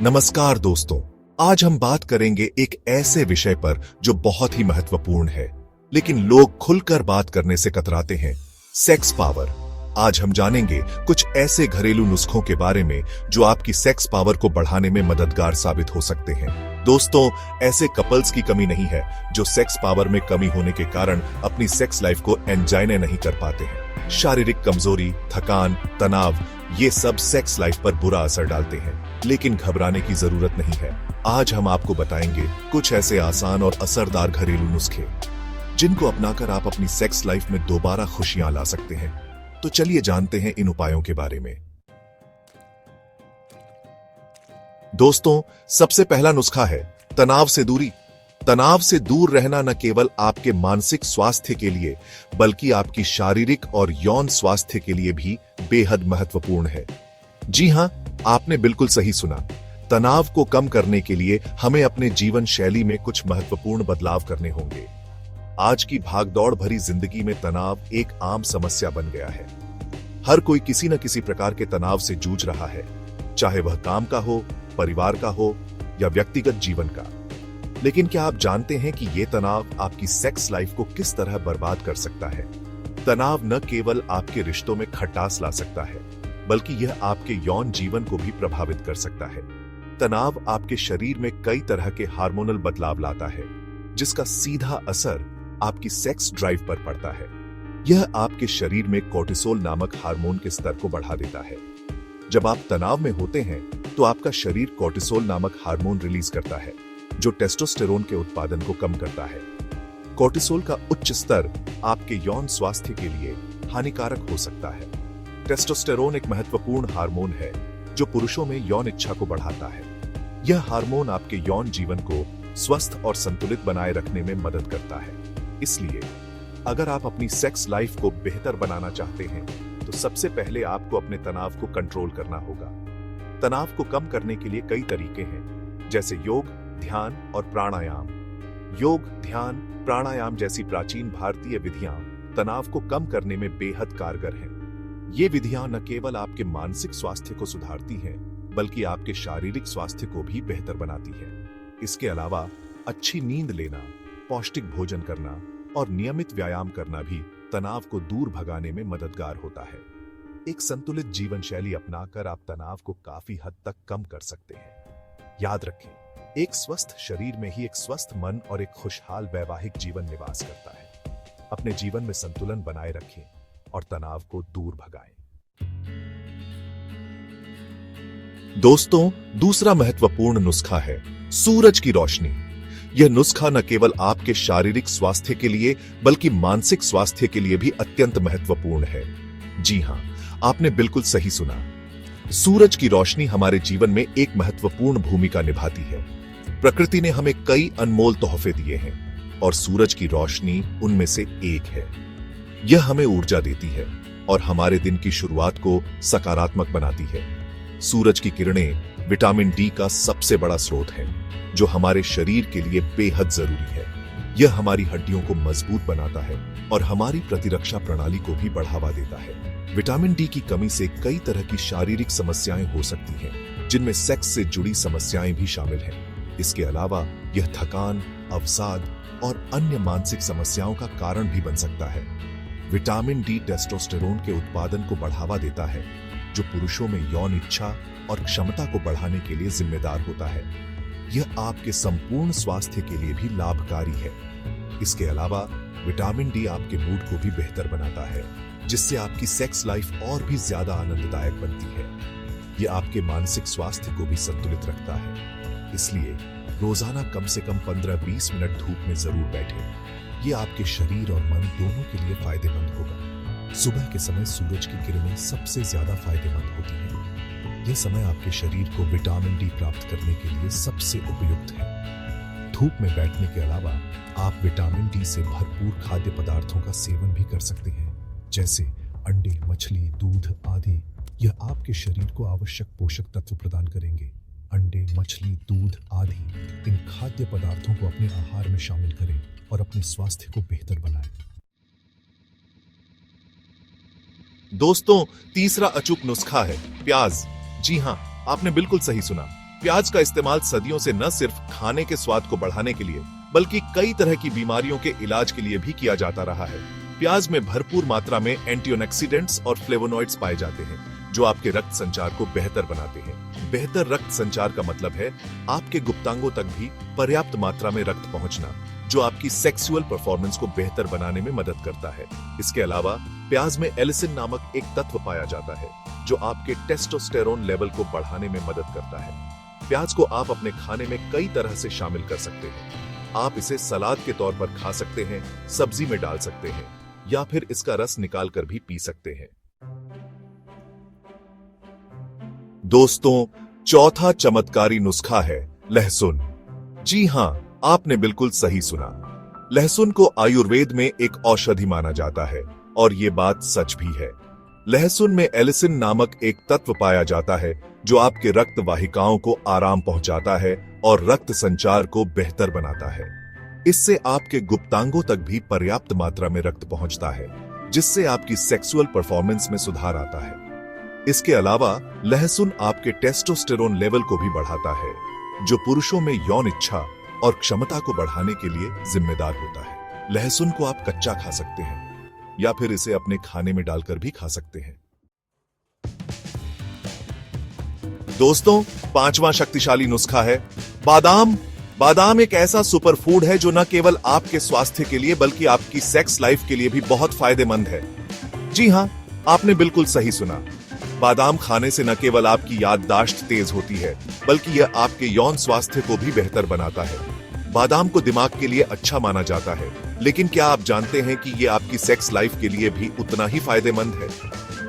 नमस्कार दोस्तों, आज हम बात करेंगे एक ऐसे विषय पर जो बहुत ही महत्वपूर्ण है, लेकिन लोग खुलकर बात करने से कतराते हैं। Sex power. आज हम जानेंगे कुछ ऐसे घरेलू नुस्खों के बारे में जो आपकी सेक्स पावर को बढ़ाने में मददगार साबित हो सकते हैं। दोस्तों, ऐसे कपल्स की कमी नहीं है जो सेक्स पावर में कमी होने के कारण अपनी सेक्स लाइफ को एंजॉय नहीं कर पाते हैं। शारीरिक कमजोरी, थकान, तनाव, ये सब सेक्स लाइफ पर बुरा असर डालते हैं, लेकिन घबराने की जरूरत नहीं है। आज हम आपको बताएंगे कुछ ऐसे आसान और असरदार घरेलू नुस्खे जिनको अपनाकर आप अपनी सेक्स लाइफ में दोबारा खुशियां ला सकते हैं। तो चलिए जानते हैं इन उपायों के बारे में। दोस्तों, सबसे पहला नुस्खा है तनाव से दूरी। तनाव से दूर रहना न केवल आपके मानसिक स्वास्थ्य के लिए बल्कि आपकी शारीरिक और यौन स्वास्थ्य के लिए भी बेहद महत्वपूर्ण है। जी हां, आपने बिल्कुल सही सुना। तनाव को कम करने के लिए हमें अपने जीवन शैली में कुछ महत्वपूर्ण बदलाव करने होंगे। आज की भागदौड़ भरी जिंदगी में तनाव एक आम समस्या बन गया है। हर कोई किसी न किसी प्रकार के तनाव से जूझ रहा है, चाहे वह काम का हो, परिवार का हो या व्यक्तिगत जीवन का। लेकिन क्या आप जानते हैं कि यह तनाव आपकी सेक्स लाइफ को किस तरह बर्बाद कर सकता है? तनाव न केवल आपके रिश्तों में खटास ला सकता है, बल्कि यह आपके यौन जीवन को भी प्रभावित कर सकता है। तनाव आपके शरीर में कई तरह के हार्मोनल बदलाव लाता है, जिसका सीधा असर आपकी सेक्स ड्राइव पर पड़ता है। यह आपके शरीर में कोर्टिसोल नामक हार्मोन के स्तर को बढ़ा देता है। जब आप तनाव में होते हैं तो आपका शरीर कोर्टिसोल नामक हार्मोन रिलीज करता है, जो टेस्टोस्टेरोन के उत्पादन को कम करता है। कोर्टिसोल का उच्च स्तर आपके यौन स्वास्थ्य के लिए हानिकारक हो सकता है। टेस्टोस्टेरोन एक महत्वपूर्ण हार्मोन है जो पुरुषों में यौन इच्छा को बढ़ाता है। यह हार्मोन आपके यौन जीवन को स्वस्थ और संतुलित बनाए रखने में मदद करता है। इसलिए अगर आप अपनी सेक्स लाइफ को बेहतर बनाना चाहते हैं तो सबसे पहले आपको अपने तनाव को कंट्रोल करना होगा। तनाव को कम करने के लिए कई तरीके हैं, जैसे योग, ध्यान और प्राणायाम। योग, ध्यान, प्राणायाम जैसी प्राचीन भारतीय विधियां तनाव को कम करने में बेहद कारगर हैं। ये विधियां न केवल आपके मानसिक स्वास्थ्य को सुधारती हैं, बल्कि आपके शारीरिक स्वास्थ्य को भी बेहतर बनाती हैं। इसके अलावा अच्छी नींद लेना, पौष्टिक भोजन करना और नियमित व्यायाम करना भी तनाव को दूर भगाने में मददगार होता है। एक संतुलित जीवन शैली अपनाकर आप तनाव को काफी हद तक कम कर सकते हैं। याद रखें, एक स्वस्थ शरीर में ही एक स्वस्थ मन और एक खुशहाल वैवाहिक जीवन निवास करता है। अपने जीवन में संतुलन बनाए रखें और तनाव को दूर भगाएं। दोस्तों, दूसरा महत्वपूर्ण नुस्खा है सूरज की रोशनी। यह नुस्खा न केवल आपके शारीरिक स्वास्थ्य के लिए बल्कि मानसिक स्वास्थ्य के लिए भी अत्यंत महत्वपूर्ण है। जी हां, आपने बिल्कुल सही सुना। सूरज की रोशनी हमारे जीवन में एक महत्वपूर्ण भूमिका निभाती है। प्रकृति ने हमें कई अनमोल तोहफे दिए हैं और सूरज की रोशनी उनमें से एक है। यह हमें ऊर्जा देती है और हमारे दिन की शुरुआत को सकारात्मक बनाती है। सूरज की किरणें विटामिन डी का सबसे बड़ा स्रोत है, जो हमारे शरीर के लिए बेहद जरूरी है। यह हमारी हड्डियों को मजबूत बनाता है और हमारी प्रतिरक्षा प्रणाली को भी बढ़ावा देता है। विटामिन डी की कमी से कई तरह की शारीरिक समस्याएं हो सकती हैं, जिनमें सेक्स से जुड़ी समस्याएं भी शामिल हैं। इसके अलावा यह थकान, अवसाद और अन्य मानसिक समस्याओं का कारण भी बन सकता है। विटामिन डी टेस्टोस्टेरोन के उत्पादन को बढ़ावा देता है, जो पुरुषों में यौन इच्छा और क्षमता को बढ़ाने के लिए जिम्मेदार होता है। यह आपके संपूर्ण स्वास्थ्य के लिए भी लाभकारी है। इसके अलावा विटामिन डी आपके मूड को भी बेहतर बनाता है, जिससे आपकी सेक्स लाइफ और भी ज्यादा आनंददायक बनती है। यह आपके मानसिक स्वास्थ्य को भी संतुलित रखता है। इसलिए रोजाना कम से कम 15-20 मिनट धूप में जरूर बैठें। यह आपके शरीर और मन दोनों के लिए फायदेमंद होगा। सुबह के समय सूरज की किरणें सबसे ज्यादा फायदेमंद होती हैं। यह समय आपके शरीर को विटामिन डी प्राप्त करने के लिए सबसे उपयुक्त है। धूप में बैठने के अलावा आप विटामिन डी से भरपूर खाद्य पदार्थों का सेवन भी कर सकते हैं, जैसे अंडे, मछली, दूध आदि। यह आपके शरीर को आवश्यक पोषक तत्व प्रदान करेंगे। अंडे, मछली, दूध आदि इन खाद्य पदार्थों को अपने आहार में शामिल करें और अपने स्वास्थ्य को बेहतर बनाएं। दोस्तों, तीसरा अचूक नुस्खा है प्याज। जी हां, आपने बिल्कुल सही सुना। प्याज का इस्तेमाल सदियों से न सिर्फ खाने के स्वाद को बढ़ाने के लिए बल्कि कई तरह की बीमारियों के इलाज के लिए भी किया जाता रहा है। प्याज में भरपूर मात्रा में एंटीऑक्सीडेंट्स और फ्लेवोनॉइड्स पाए जाते हैं जो आपके रक्त संचार को बेहतर बनाते हैं। बेहतर रक्त संचार का मतलब है आपके गुप्तांगों तक भी पर्याप्त मात्रा में रक्त पहुंचना, जो आपकी सेक्सुअल परफॉर्मेंस को बेहतर बनाने में मदद करता है। इसके अलावा प्याज में एलिसिन नामक एक तत्व पाया जाता है जो आपके टेस्टोस्टेरोन लेवल को बढ़ाने में मदद करता है। प्याज को आप अपने खाने में कई तरह से शामिल कर सकते हैं। आप इसे सलाद के तौर पर खा सकते हैं, सब्जी में डाल सकते हैं या फिर इसका रस निकाल कर भी पी सकते हैं। दोस्तों, चौथा चमत्कारी नुस्खा है लहसुन। जी हां, आपने बिल्कुल सही सुना। लहसुन को आयुर्वेद में एक औषधि माना जाता है और ये बात सच भी है। लहसुन में एलिसिन नामक एक तत्व पाया जाता है जो आपके रक्त वाहिकाओं को आराम पहुंचाता है और रक्त संचार को बेहतर बनाता है। इससे आपके गुप्तांगों तक भी पर्याप्त मात्रा में रक्त पहुंचता है, जिससे आपकी सेक्सुअल परफॉर्मेंस में सुधार आता है। इसके अलावा लहसुन आपके टेस्टोस्टेरोन लेवल को भी बढ़ाता है, जो पुरुषों में यौन इच्छा और क्षमता को बढ़ाने के लिए जिम्मेदार होता है। लहसुन को आप कच्चा खा सकते हैं या फिर इसे अपने खाने में डालकर भी खा सकते हैं। दोस्तों, पांचवा शक्तिशाली नुस्खा है बादाम। बादाम एक ऐसा सुपर फूड है जो न केवल आपके स्वास्थ्य के लिए बल्कि आपकी सेक्स लाइफ के लिए भी बहुत फायदेमंद है। जी हां, आपने बिल्कुल सही सुना। बादाम खाने से न केवल आपकी याददाश्त तेज होती है बल्कि यह आपके यौन स्वास्थ्य को भी बेहतर बनाता है। बादाम को दिमाग के लिए अच्छा माना जाता है, लेकिन क्या आप जानते हैं कि यह आपकी सेक्स लाइफ के लिए भी उतना ही फायदेमंद है?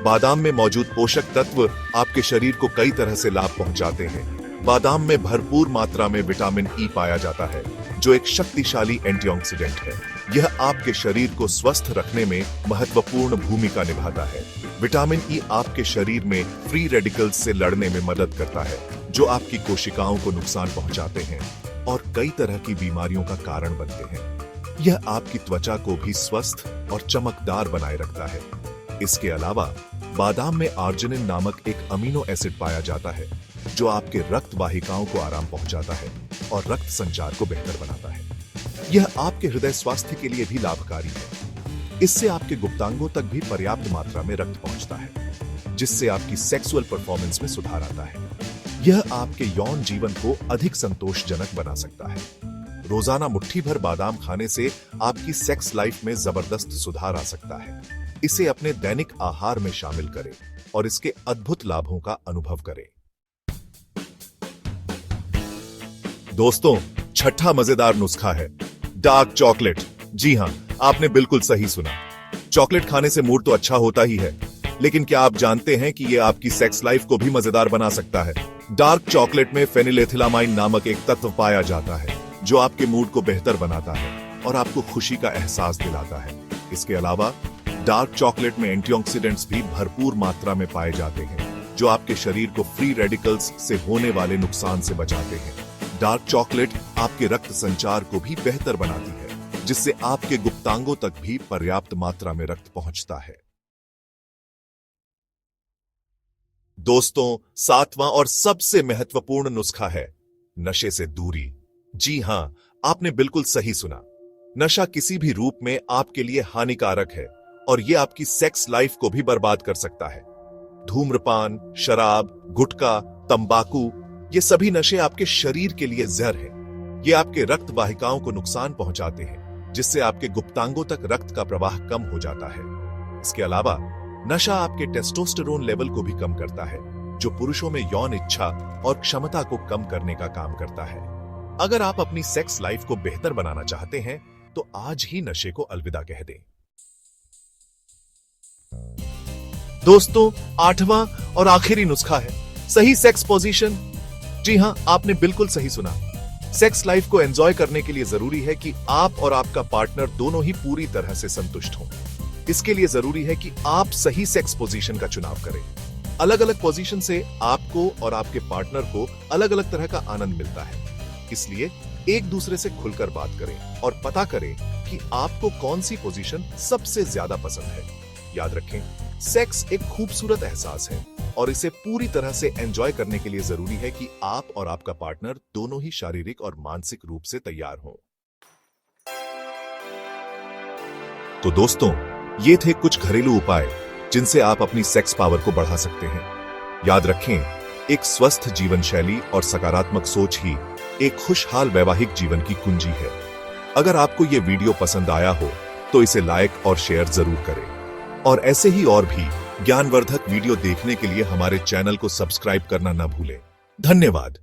बादाम में मौजूद पोषक तत्व आपके शरीर को कई तरह से लाभ पहुंचाते हैं। बादाम में भरपूर मात्रा में विटामिन ई पाया जाता है, जो एक शक्तिशाली एंटीऑक्सीडेंट है। यह आपके शरीर को स्वस्थ रखने में महत्वपूर्ण भूमिका निभाता है। विटामिन ई आपके शरीर में फ्री रेडिकल्स से लड़ने में मदद करता है, जो आपकी कोशिकाओं को नुकसान पहुंचाते हैं और कई तरह की बीमारियों का कारण बनते हैं। यह आपकी त्वचा को भी स्वस्थ और चमकदार बनाए रखता है। इसके अलावा बादाम में आर्जिनिन नामक एक अमीनो एसिड पाया जाता है, जो आपके रक्त वाहिकाओं को आराम पहुंचाता है और रक्त संचार को बेहतर बनाता है। यह आपके हृदय स्वास्थ्य के लिए भी लाभकारी है। इससे आपके गुप्तांगों तक भी पर्याप्त मात्रा में रक्त पहुंचता है, जिससे आपकी सेक्सुअल परफॉर्मेंस में सुधार आता है। यह आपके यौन जीवन को अधिक संतोषजनक बना सकता है। रोजाना मुट्ठी भर बादाम खाने से आपकी सेक्स लाइफ में जबरदस्त सुधार आ सकता है। इसे अपने दैनिक आहार में शामिल करें और इसके अद्भुत लाभों का अनुभव करें। दोस्तों, छठा मजेदार नुस्खा है डार्क चॉकलेट। जी हां, आपने बिल्कुल सही सुना। चॉकलेट खाने से मूड तो अच्छा होता ही है, लेकिन क्या आप जानते हैं कि यह आपकी सेक्स लाइफ को भी मजेदार बना सकता है? डार्क चॉकलेट में फेनिलेथिलामाइन नामक एक तत्व पाया जाता है, जो आपके मूड को बेहतर बनाता है और आपको खुशी का एहसास दिलाता है। इसके अलावा डार्क चॉकलेट में एंटीऑक्सीडेंट्स भी भरपूर मात्रा में पाए जाते हैं, जो आपके शरीर को फ्री रेडिकल्स से होने वाले नुकसान से बचाते हैं। डार्क चॉकलेट आपके रक्त संचार को भी बेहतर बनाती है, जिससे आपके गुप्तांगों तक भी पर्याप्त मात्रा में रक्त पहुंचता है। दोस्तों, सातवां और सबसे महत्वपूर्ण नुस्खा है नशे से दूरी। जी हां, आपने बिल्कुल सही सुना। नशा किसी भी रूप में आपके लिए हानिकारक है और यह आपकी सेक्स लाइफ को भी बर्बाद कर सकता है। धूम्रपान, शराब, गुटखा, तंबाकू, ये सभी नशे आपके शरीर के लिए जहर हैं। ये आपके रक्त वाहिकाओं को नुकसान पहुंचाते हैं, जिससे आपके गुप्तांगों तक रक्त का प्रवाह कम हो जाता है। इसके अलावा नशा आपके टेस्टोस्टेरोन लेवल को भी कम करता है, जो पुरुषों में यौन इच्छा और क्षमता को कम करने का काम करता है। अगर आप अपनी सेक्स लाइफ को बेहतर बनाना चाहते हैं, तो आज ही नशे को अलविदा कह दें। दोस्तों, आठवां और आखिरी नुस्खा है सही सेक्स पोजीशन। जी हां, आपने बिल्कुल सही सुना। सेक्स लाइफ को एंजॉय करने के लिए जरूरी है कि आप और आपका पार्टनर दोनों ही पूरी तरह से संतुष्ट हों। इसके लिए जरूरी है कि आप सही सेक्स पोजीशन का चुनाव करें। अलग अलग पोजीशन से आपको और आपके पार्टनर को अलग अलग तरह का आनंद मिलता है। इसलिए एक दूसरे से खुलकर बात करें और पता करें कि आपको कौन सी पोजीशन सबसे ज्यादा पसंद है। याद रखें, सेक्स एक खूबसूरत एहसास है और इसे पूरी तरह से एंजॉय करने के लिए जरूरी है कि आप और आपका पार्टनर दोनों ही शारीरिक और मानसिक रूप से तैयार हों। तो दोस्तों, ये थे कुछ घरेलू उपाय जिनसे आप अपनी सेक्स पावर को बढ़ा सकते हैं। याद रखें, एक स्वस्थ जीवन शैली और सकारात्मक सोच ही एक खुशहाल वैवाहिक जीवन की कुंजी है। अगर आपको ये वीडियो पसंद आया हो तो इसे लाइक और शेयर जरूर करें और ऐसे ही और भी ज्ञानवर्धक वीडियो देखने के लिए हमारे चैनल को सब्सक्राइब करना न भूलें। धन्यवाद।